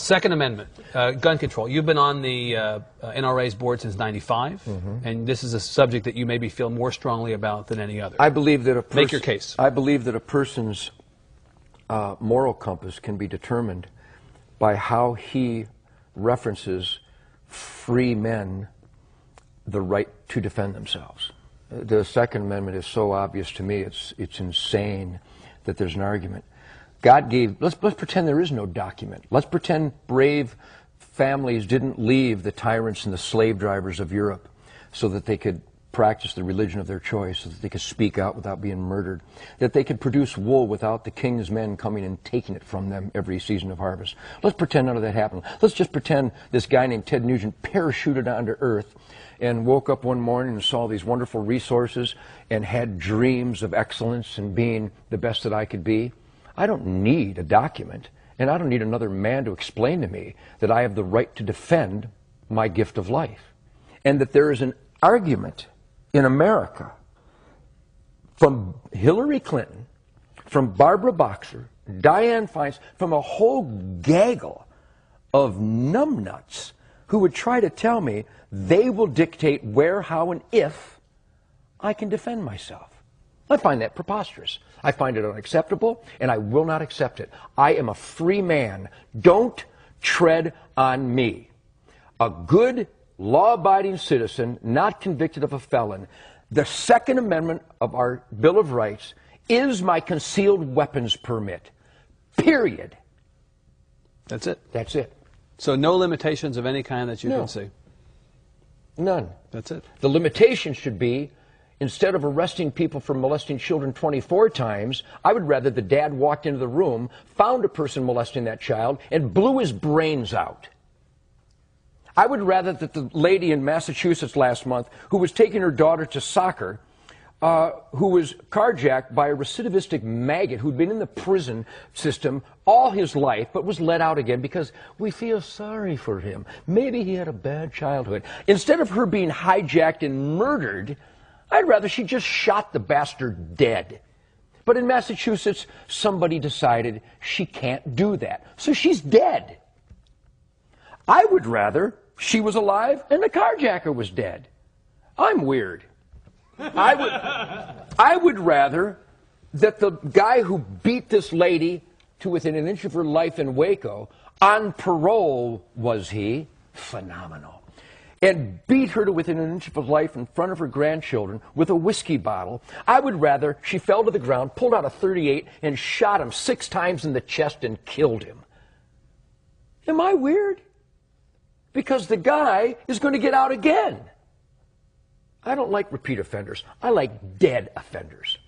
Second Amendment, gun control. You've been on the NRA's board since '95, and this is a subject that you maybe feel more strongly about than any other. I believe that make your case. I believe that a person's moral compass can be determined by how he references free men the right to defend themselves. The Second Amendment is so obvious to me, it's insane that there's an argument. God gave, let's pretend there is no document. Let's pretend brave families didn't leave the tyrants and the slave drivers of Europe so that they could practice the religion of their choice, so that they could speak out without being murdered, that they could produce wool without the king's men coming and taking it from them every season of harvest. Let's pretend none of that happened. Let's just pretend this guy named Ted Nugent parachuted onto Earth and woke up one morning and saw these wonderful resources and had dreams of excellence and being the best that I could be. I don't need a document, and I don't need another man to explain to me that I have the right to defend my gift of life. And that there is an argument in America from Hillary Clinton, from Barbara Boxer, Dianne Feinstein, from a whole gaggle of numbnuts who would try to tell me they will dictate where, how, and if I can defend myself. I find that preposterous. I find it unacceptable, and I will not accept it. I am a free man. Don't tread on me. A good, law-abiding citizen, not convicted of a felon. The Second Amendment of our Bill of Rights is my concealed weapons permit. Period. That's it? That's it. So no limitations of any kind that you can see? None. That's it. The limitation should be, instead of arresting people for molesting children 24 times, I would rather the dad walked into the room, found a person molesting that child, and blew his brains out. I would rather that the lady in Massachusetts last month who was taking her daughter to soccer, who was carjacked by a recidivistic maggot who'd been in the prison system all his life but was let out again because we feel sorry for him. Maybe he had a bad childhood. Instead of her being hijacked and murdered, I'd rather she just shot the bastard dead. But in Massachusetts, somebody decided she can't do that. So she's dead. I would rather she was alive and the carjacker was dead. I'm weird. I would rather that the guy who beat this lady to within an inch of her life in Waco, on parole was he, phenomenal, and beat her to within an inch of her life in front of her grandchildren with a whiskey bottle. I would rather she fell to the ground, pulled out a .38, and shot him 6 times in the chest and killed him. Am I weird? Because the guy is going to get out again. I don't like repeat offenders. I like dead offenders.